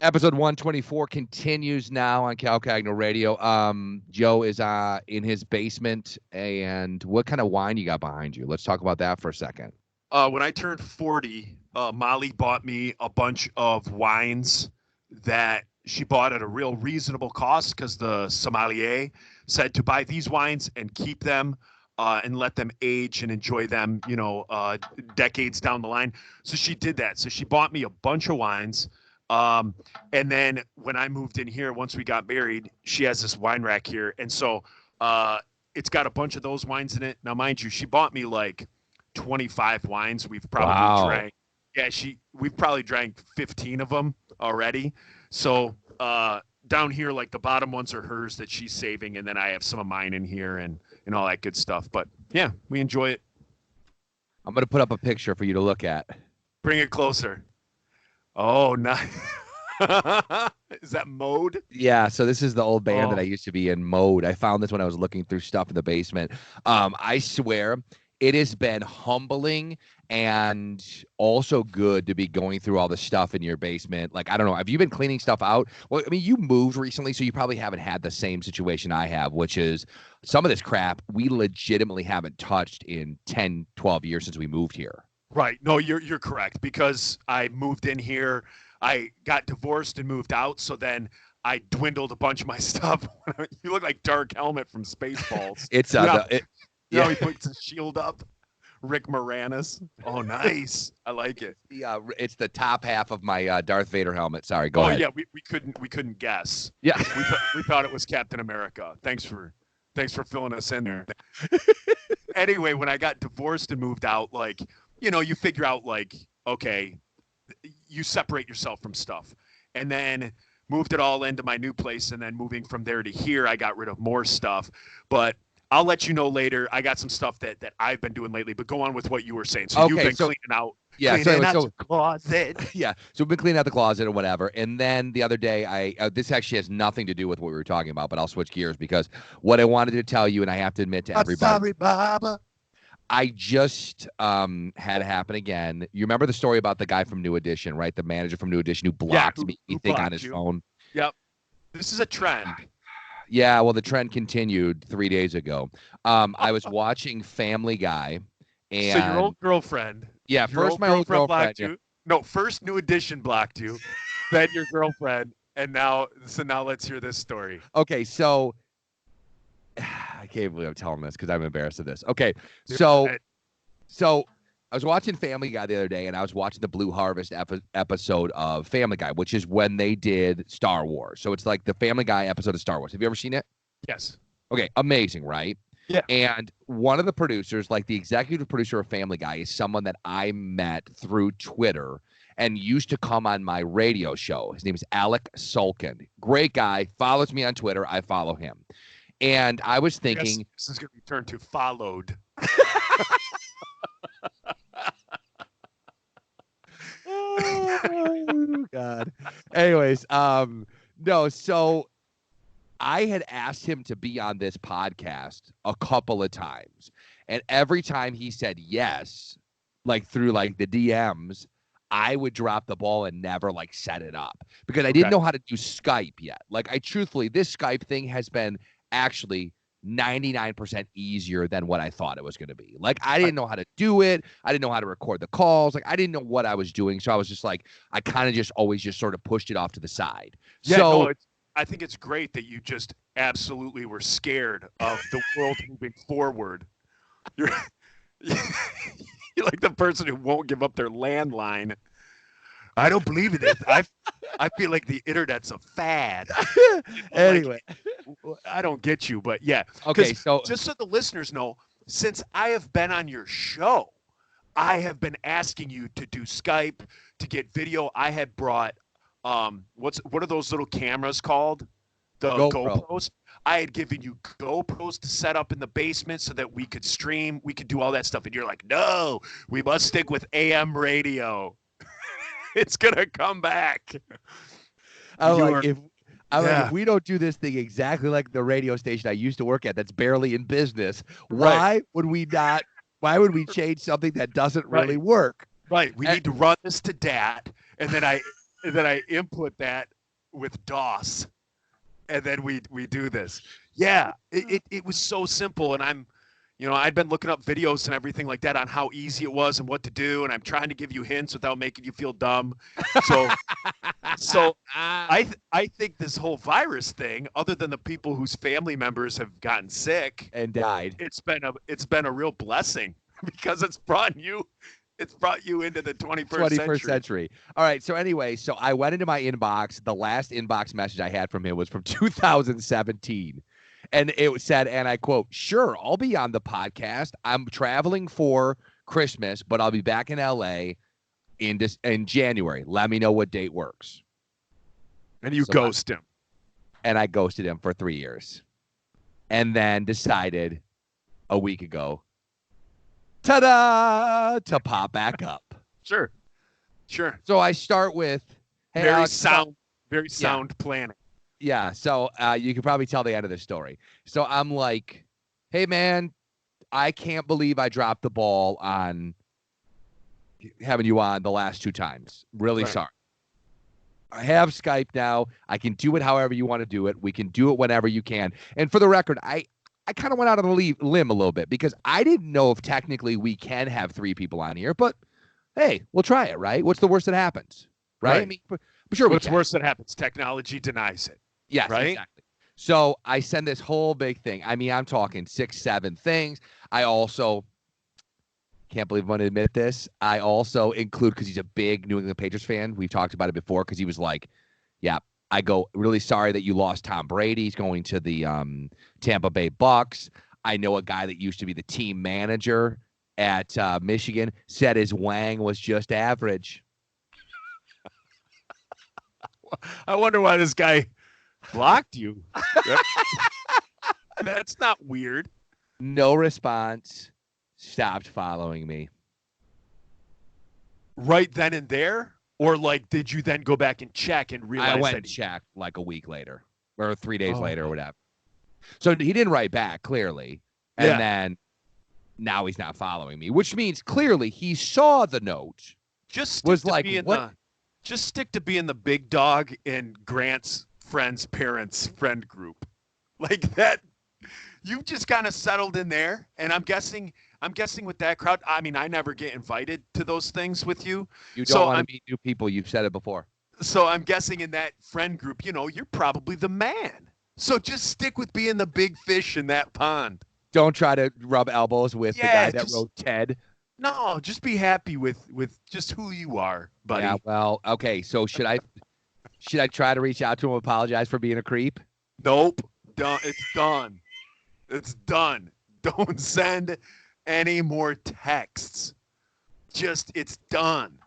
Episode 124 continues now on Cal Cagno Radio. Joe is in his basement, and what kind of wine you got behind you? Let's talk about that for a second. When I turned 40, Molly bought me a bunch of wines that she bought at a real reasonable cost because the sommelier said to buy these wines and keep them and let them age and enjoy them, decades down the line. So she did that. So she bought me a bunch of wines. And then when I moved in here, once we got married, she has this wine rack here. And so it's got a bunch of those wines in it. Now, mind you, she bought me like 25 wines. We've probably drank. Yeah, we've probably drank 15 of them already. So down here, like the bottom ones are hers that she's saving. And then I have some of mine in here and all that good stuff. But yeah, we enjoy it. I'm going to put up a picture for you to look at. Bring it closer. Oh, nice. Is that Mode? Yeah, so this is the old band that I used to be in, Mode. I found this when I was looking through stuff in the basement. I swear it has been humbling and also good to be going through all the stuff in your basement. Like, I don't know, have you been cleaning stuff out? Well, I mean, you moved recently, so you probably haven't had the same situation I have, which is some of this crap we legitimately haven't touched in 10, 12 years since we moved here. Right. No, you're correct, because I moved in here. I got divorced and moved out, so then I dwindled a bunch of my stuff. You look like Dark Helmet from Spaceballs. It's he puts his shield up. Rick Moranis. Oh, nice. I like it. Yeah, it's the top half of my Darth Vader helmet. Sorry, go ahead. Oh yeah, we couldn't guess. Yeah, we thought it was Captain America. Thanks for filling us in there. Anyway, when I got divorced and moved out, like, you figure out, like, okay, you separate yourself from stuff. And then moved it all into my new place. And then moving from there to here, I got rid of more stuff. But I'll let you know later. I got some stuff that I've been doing lately. But go on with what you were saying. So you've been cleaning out. Yeah, cleaning out the closet. Yeah, so we've been cleaning out the closet or whatever. And then the other day, this actually has nothing to do with what we were talking about, but I'll switch gears because what I wanted to tell you, and I have to admit to everybody. I'm sorry, Baba. I just had it happen again. You remember the story about the guy from New Edition, right? The manager from New Edition who blocked me on his phone. Yep. This is a trend. Yeah, well, the trend continued 3 days ago. I was watching Family Guy. And so your old girlfriend. Yeah, first my old girlfriend blocked you. No, first New Edition blocked you. Then your girlfriend. And now let's hear this story. Okay, so I can't believe I'm telling this because I'm embarrassed of this. Okay, so I was watching Family Guy the other day, and I was watching the Blue Harvest episode of Family Guy, which is when they did Star Wars. So it's like the Family Guy episode of Star Wars. Have you ever seen it? Yes. Okay, amazing, right? Yeah. And one of the producers, like the executive producer of Family Guy, is someone that I met through Twitter and used to come on my radio show. His name is Alec Sulkin. Great guy. Follows me on Twitter. I follow him. And I was thinking, this is going to be turned to followed. Oh God. Anyways, no, so I had asked him to be on this podcast a couple of times, and every time he said yes, like through like the DMs, I would drop the ball and never like set it up because I didn't know how to do Skype yet. Like, I truthfully, this Skype thing has been actually 99% easier than what I thought it was going to be. Like, I didn't know how to do it. I didn't know how to record the calls. Like, I didn't know what I was doing. So I was just like, I kind of just always just sort of pushed it off to the side. Yeah, so no, I think it's great that you just absolutely were scared of the world moving forward. You're like the person who won't give up their landline. I don't believe in it. I feel like the internet's a fad. Anyway, I don't get you, but yeah. Okay, so just so the listeners know, since I have been on your show, I have been asking you to do Skype, to get video. I had brought what are those little cameras called? The GoPros. I had given you GoPros to set up in the basement so that we could stream, we could do all that stuff. And you're like, no, we must stick with AM radio. It's gonna come back. If we don't do this thing exactly like the radio station I used to work at that's barely in business, why would we not? Why would we change something that doesn't really work? Right. We need to run this to DAT, and then I input that with DOS, and then we do this. Yeah, it was so simple, and I'd been looking up videos and everything like that on how easy it was and what to do, and I'm trying to give you hints without making you feel dumb. So I think this whole virus thing, other than the people whose family members have gotten sick and died, it's been a real blessing because it's brought you into the 21st century. All right. So anyway, so I went into my inbox. The last inbox message I had from him was from 2017. And it said, and I quote, "Sure, I'll be on the podcast. I'm traveling for Christmas, but I'll be back in LA in January. Let me know what date works." And you ghost him. And I ghosted him for 3 years. And then decided a week ago, ta-da, to pop back up. Sure. So I start with, hey, very Alex, sound planning. Yeah, so you can probably tell the end of the story. So I'm like, hey, man, I can't believe I dropped the ball on having you on the last 2 times. Really sorry. I have Skype now. I can do it however you want to do it. We can do it whenever you can. And for the record, I kind of went out on the limb a little bit because I didn't know if technically we can have 3 people on here. But, hey, we'll try it, right? What's the worst that happens? Right? I mean, I'm sure what's worse that happens? Technology denies it. Yes, right? Exactly. So I send this whole big thing. I mean, I'm talking 6, 7 things. I also can't believe I'm going to admit this. I also include, because he's a big New England Patriots fan. We've talked about it before because he was like, yeah, I go, really sorry that you lost Tom Brady. He's going to the Tampa Bay Bucks. I know a guy that used to be the team manager at Michigan, said his wang was just average. I wonder why this guy blocked you. That's not weird. No response. Stopped following me. Right then and there? Or like, did you then go back and check and realize I went and checked like a week later or 3 days later or whatever. So he didn't write back, clearly. And then now he's not following me, which means clearly he saw the note. Just was like, what? Just stick to being the big dog in Grant's parents' friend group. Like that. You've just kind of settled in there. And I'm guessing with that crowd, I mean, I never get invited to those things with you. You don't want to meet new people. You've said it before. So I'm guessing in that friend group, you're probably the man. So just stick with being the big fish in that pond. Don't try to rub elbows with the guy that wrote Ted. No, just be happy with just who you are, buddy. Yeah, well, okay. So should I try to reach out to him and apologize for being a creep? Nope. Done. It's done. It's done. Don't send any more texts. It's done.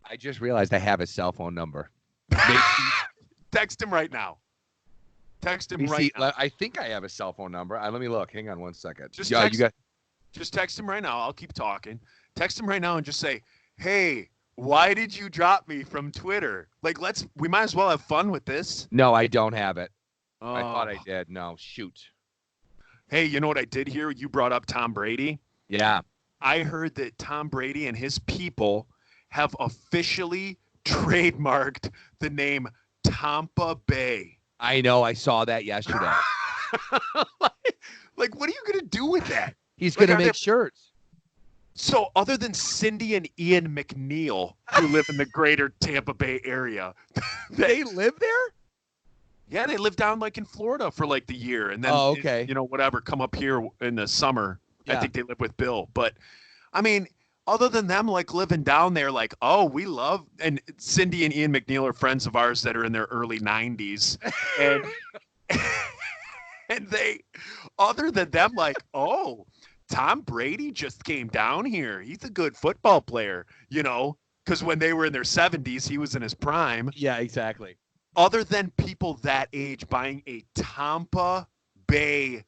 I just realized I have his cell phone number. Text him right now. Text him right now. I think I have a cell phone number. Let me look. Hang on 1 second. Just text him right now. I'll keep talking. Text him right now and just say, hey, why did you drop me from Twitter? Like, we might as well have fun with this. No, I don't have it. Oh. I thought I did. No, shoot. Hey, you know what I did hear? You brought up Tom Brady. Yeah. I heard that Tom Brady and his people have officially trademarked the name Tampa Bay. I know. I saw that yesterday. Like, what are you going to do with that? He's going to make shirts. So other than Cindy and Ian McNeil, who live in the greater Tampa Bay area. They live there? Yeah, they live down like in Florida for like the year. And then, whatever, come up here in the summer. Yeah. I think they live with Bill. But, I mean, other than them like living down there, like, oh, we love, and Cindy and Ian McNeil are friends of ours that are in their early 90s. And, and they, other than them, like, oh, Tom Brady just came down here. He's a good football player, because when they were in their 70s, he was in his prime. Yeah, exactly. Other than people that age buying a Tampa Bay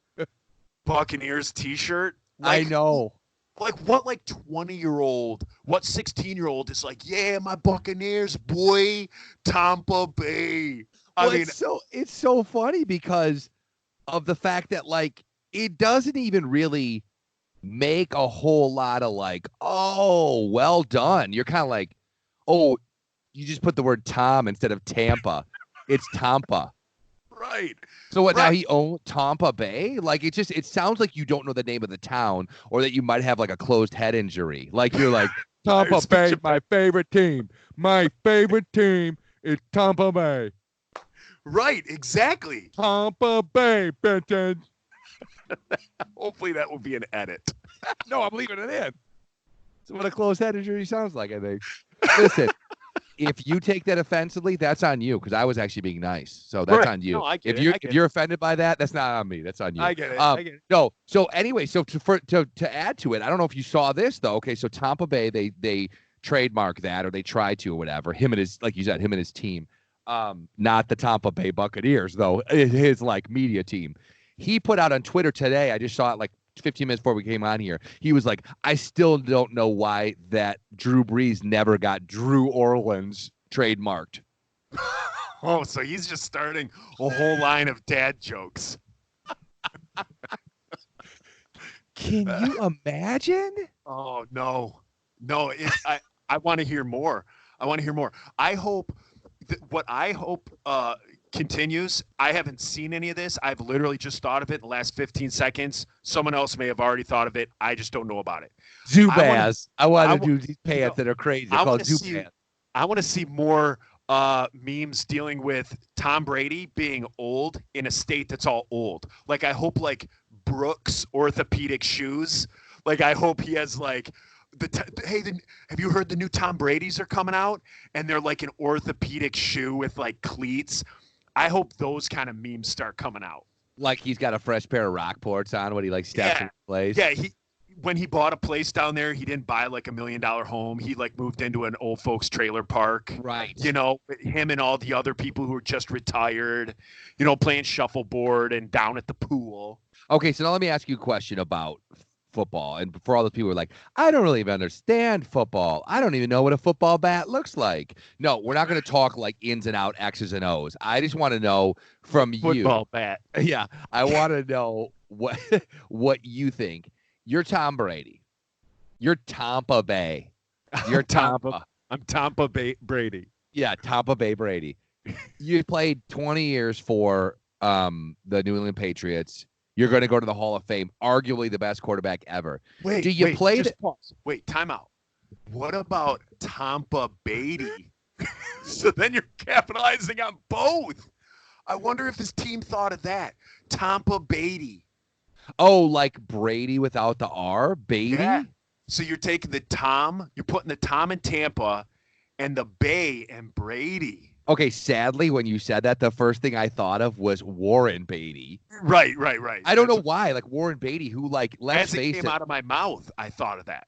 Buccaneers t-shirt. Like, I know. Like what 20-year-old, what 16-year-old is like, yeah, my Buccaneers, boy, Tampa Bay. I mean, it's so funny because of the fact that like it doesn't even really make a whole lot of like, oh, well done. You're kind of like, oh, You just put the word Tom instead of Tampa. It's Tampa. Right. So what? Right. Now he owns Tampa Bay? Like it sounds like you don't know the name of the town, or that you might have like a closed head injury. Like you're like Tampa Bay, my favorite team. My favorite team is Tampa Bay. Right. Exactly. Tampa Bay, bitches. Hopefully that will be an edit. No, I'm leaving it in. That's what a closed head injury sounds like, I think. Listen, if you take that offensively, that's on you, because I was actually being nice. So that's on you. No, I get if you're offended by that, that's not on me. That's on you. I get it. No. So anyway, so to add to it, I don't know if you saw this though. Okay, so Tampa Bay, they trademark that, or they try to, or whatever. Him and his, like you said, him and his team. Not the Tampa Bay Buccaneers though. His like media team. He put out on Twitter today. I just saw it like 15 minutes before we came on here. He was like, I still don't know why that Drew Brees never got Drew Orleans trademarked. Oh, so he's just starting a whole line of dad jokes. Can you imagine? Oh, no. I want to hear more. I hope what I hope continues. I haven't seen any of this. I've literally just thought of it in the last 15 seconds. Someone else may have already thought of it. I just don't know about it. Zubaz. I want to do these pants that are crazy. They're called Zubaz. I want to see more memes dealing with Tom Brady being old in a state that's all old. Like, I hope like Brooks orthopedic shoes. Like, I hope he has like have you heard the new Tom Brady's are coming out? And they're like an orthopedic shoe with like cleats. I hope those kind of memes start coming out. Like he's got a fresh pair of Rockports on when he like steps in place. Yeah, when he bought a place down there, he didn't buy like $1 million home. He like moved into an old folks trailer park. Right. You know, him and all the other people who are just retired, you know, playing shuffleboard and down at the pool. Okay, so now let me ask you a question about football. And for all those people who are like, I don't really even understand football. I don't even know what a football bat looks like. No, we're not going to talk like ins and out, X's and O's. I just want to know from you. Football bat. Yeah. I want to know what you think. You're Tom Brady. You're Tampa Bay. You're Tampa. I'm Tampa Bay Brady. Yeah, Tampa Bay Brady. You played 20 years for the New England Patriots. You're going to go to the Hall of Fame, arguably the best quarterback ever. Wait, pause. Wait, time out. What about Tampa Beatty? So then you're capitalizing on both. I wonder if his team thought of that. Tampa Beatty. Oh, like Brady without the R? Beatty? Yeah. So you're taking the Tom, you're putting the Tom in Tampa and the Bay and Brady. Okay, sadly, when you said that, the first thing I thought of was Warren Beatty. Right. I don't know why. Like Warren Beatty, who like, let's face it. As it came out of my mouth, I thought of that.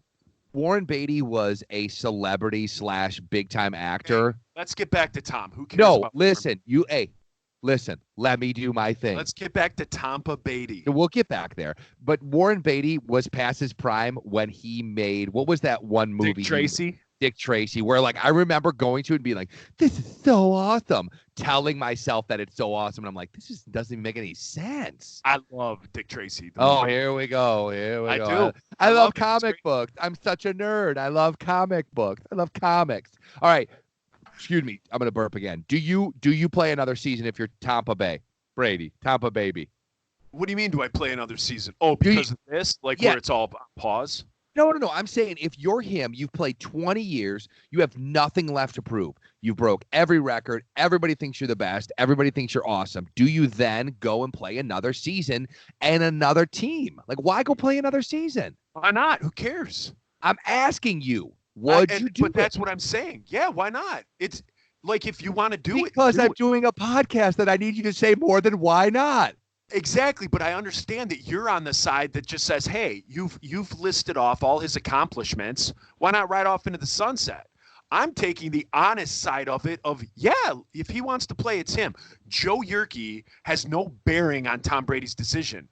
Warren Beatty was a celebrity / big time actor. Hey, let's get back to Tom. Who cares? No, listen, listen, let me do my thing. Let's get back to Tampa Beatty. We'll get back there. But Warren Beatty was past his prime when he made, what was that one movie? Dick Tracy, where like I remember going to it and being like, this is so awesome, telling myself that it's so awesome, and I'm like, this just doesn't even make any sense. I love Dick Tracy. Here we go. I do. I love comic books. I'm such a nerd. I love comic books. I love comics. All right. Excuse me. I'm gonna burp again. Do you play another season if you're Tampa Bay Brady? Tampa Baby. What do you mean? Do I play another season? Oh, because of this? Like where it's all pause? No. I'm saying if you're him, you've played 20 years, you have nothing left to prove. You broke every record. Everybody thinks you're the best. Everybody thinks you're awesome. Do you then go and play another season and another team? Like, why go play another season? Why not? Who cares? I'm asking you. Would you do it? But that's what I'm saying. Yeah, why not? It's like if you want to do it. Because I'm doing a podcast that I need you to say more than why not. Exactly, but I understand that you're on the side that just says, "Hey, you've listed off all his accomplishments. Why not ride off into the sunset?" I'm taking the honest side of it. If he wants to play, it's him. Joe Yerke has no bearing on Tom Brady's decision.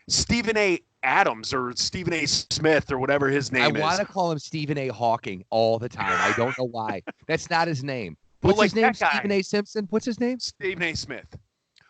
Stephen A. Adams or Stephen A. Smith or whatever his name is. I want to call him Stephen A. Hawking all the time. I don't know why. That's not his name. What's his name? Stephen A. Simpson? What's his name? Stephen A. Smith.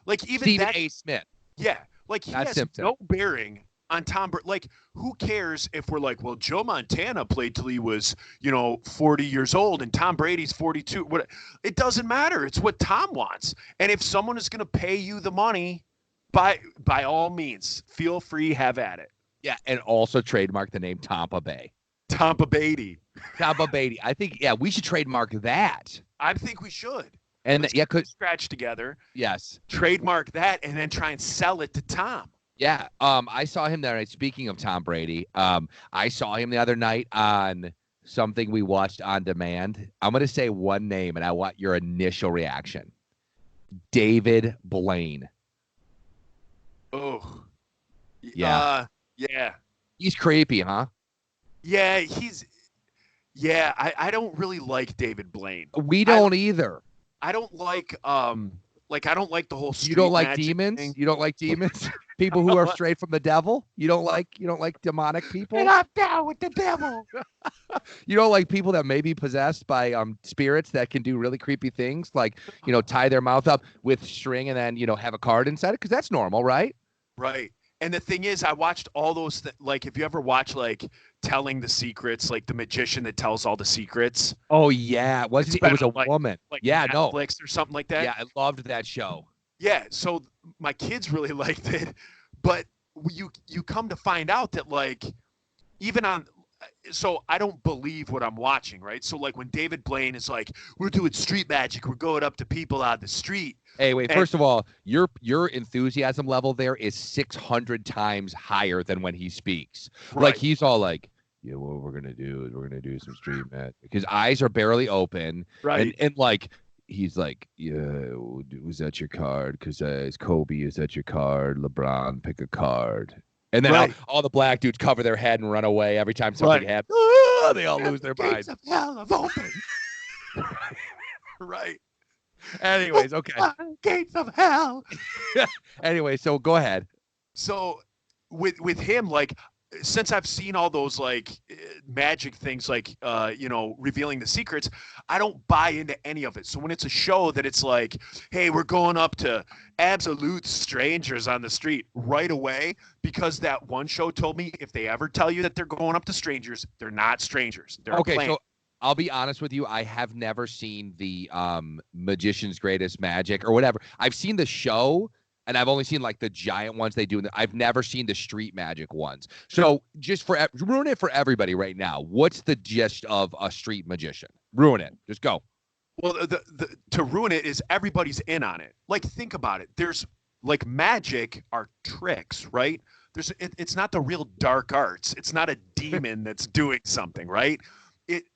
Like even Stephen A. Smith. Yeah, like he has no bearing on Tom Brady. Like, who cares if we're like, well, Joe Montana played till he was, 40 years old and Tom Brady's 42. What? It doesn't matter. It's what Tom wants. And if someone is going to pay you the money, by all means, feel free, have at it. Yeah, and also trademark the name Tampa Bay. Tampa Beatty. Tampa Beatty. I think, we should trademark that. I think we should. And Let's scratch together. Yes. Trademark that and then try and sell it to Tom. Yeah. I saw him the other night. Speaking of Tom Brady, I saw him the other night on something we watched on demand. I'm going to say one name, and I want your initial reaction. David Blaine. Oh. Yeah. Yeah. He's creepy, huh? Yeah, I don't really like David Blaine. We don't either. I don't like I don't like the whole street You don't like magic demons? thing. You don't like demons? People who are straight from the devil? You don't like demonic people? And I'm down with the devil. You don't like people that may be possessed by spirits that can do really creepy things, like, tie their mouth up with string and then, have a card inside it? Because that's normal, right? Right. And the thing is, I watched all those, like, if you ever watch, like, Telling the Secrets, like the magician that tells all the secrets. Oh, yeah. It was a woman. Like yeah, Netflix or something like that. Yeah, I loved that show. Yeah, so my kids really liked it. But you come to find out that, like, even on – so I don't believe what I'm watching, right? So, like, when David Blaine is like, we're doing street magic, we're going up to people on the street. Hey, wait, first of all, your enthusiasm level there is 600 times higher than when he speaks. Right. Like, he's all like, yeah, what we're going to do is we're going to do some street magic. His eyes are barely open. Right. And like, he's like, yeah, was that your card? Because it's Kobe, is that your card? LeBron, pick a card. And then all the black dudes cover their head and run away every time something happens. Oh, they all lose their minds. Gates of hell have opened. Right. Anyways, okay. Gates of hell. Anyway, so go ahead. So with him, like, since I've seen all those, like, magic things, like, revealing the secrets, I don't buy into any of it. So when it's a show that it's like, hey, we're going up to absolute strangers on the street right away, because that one show told me if they ever tell you that they're going up to strangers, they're not strangers. They're okay, playing. So I'll be honest with you. I have never seen the Magician's Greatest Magic or whatever. I've seen the show, and I've only seen, like, the giant ones they do. I've never seen the street magic ones. So just ruin it for everybody right now. What's the gist of a street magician? Ruin it. Just go. Well, to ruin it is everybody's in on it. Like, think about it. There's, like, magic are tricks, right? It's not the real dark arts. It's not a demon that's doing something, right?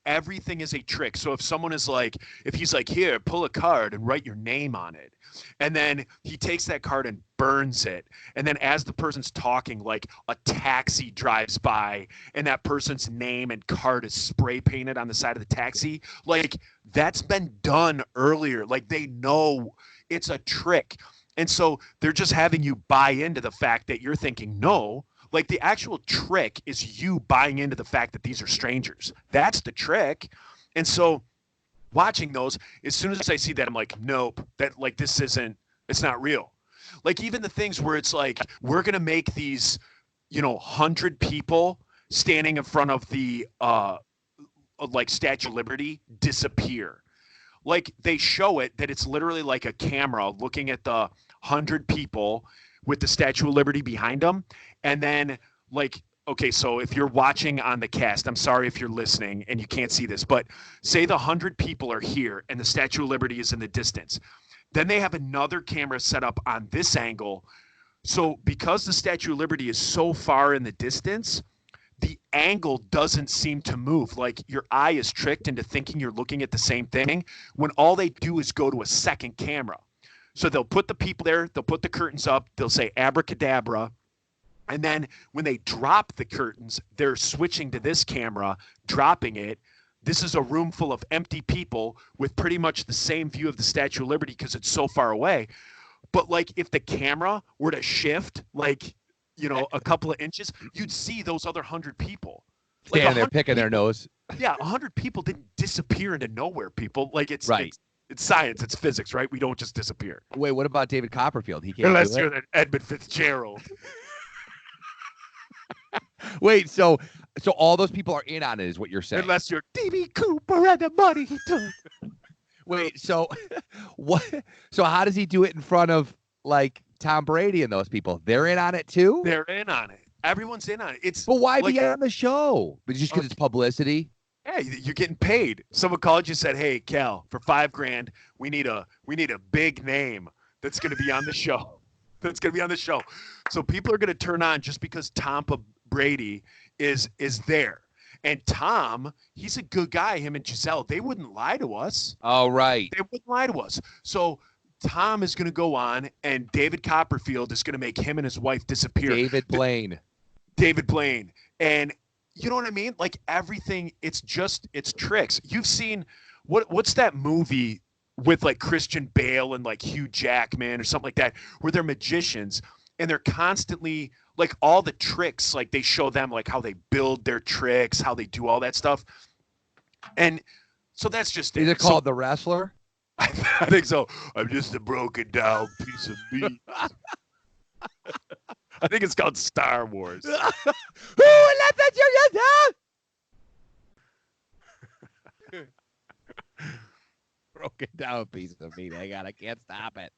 Everything is a trick. So if someone is like, if he's like, here, pull a card and write your name on it, and then he takes that card and burns it, and then as the person's talking, like, a taxi drives by and that person's name and card is spray painted on the side of the taxi, like, that's been done earlier. Like, they know it's a trick. And so they're just having you buy into the fact that you're thinking, no. Like, the actual trick is you buying into the fact that these are strangers. That's the trick. And so watching those, as soon as I see that, I'm like, nope, that, like, it's not real. Like, even the things where it's like, we're going to make these, 100 people standing in front of the, like, Statue of Liberty disappear. Like, they show it that it's literally like a camera looking at the 100 people with the Statue of Liberty behind them. And then, like, okay, so if you're watching on the cast, I'm sorry if you're listening and you can't see this, but say the 100 people are here and the Statue of Liberty is in the distance. Then they have another camera set up on this angle. So because the Statue of Liberty is so far in the distance, the angle doesn't seem to move. Like, your eye is tricked into thinking you're looking at the same thing when all they do is go to a second camera. So they'll put the people there, they'll put the curtains up, they'll say abracadabra, and then when they drop the curtains, they're switching to this camera, dropping it. This is a room full of empty people with pretty much the same view of the Statue of Liberty because it's so far away. But, like, if the camera were to shift, like, a couple of inches, you'd see those other 100 people. Like, standing there picking their nose. Yeah, 100 people didn't disappear into nowhere, people. Like, it's right. It's science. It's physics, right? We don't just disappear. Wait, what about David Copperfield? He can't unless do you're Edmund Fitzgerald. Wait, so all those people are in on it, is what you're saying? Unless you're D.B. Cooper and the money he took. Wait, so what? So how does he do it in front of like Tom Brady and those people? They're in on it too. They're in on it. Everyone's in on it. It's But why like, be on the show? But just because it's publicity? hey, you're getting paid. Someone called you, said, "Hey, Cal, for $5,000, we need a big name that's going to be on the show. That's going to be on the show." So people are going to turn on just because Tom Brady is there. And Tom, he's a good guy. Him and Giselle, they wouldn't lie to us. Oh, right. They wouldn't lie to us. So Tom is going to go on, and David Copperfield is going to make him and his wife disappear. David Blaine. And you know what I mean? Like everything, it's tricks. You've seen what's that movie with like Christian Bale and like Hugh Jackman or something like that, where they're magicians and they're constantly like all the tricks, like they show them like how they build their tricks, how they do all that stuff. And so that's just Is it called The Wrestler? I think so. I'm just a broken down piece of meat. I think it's called Star Wars. Who let the Broken down piece of meat. I can't stop it.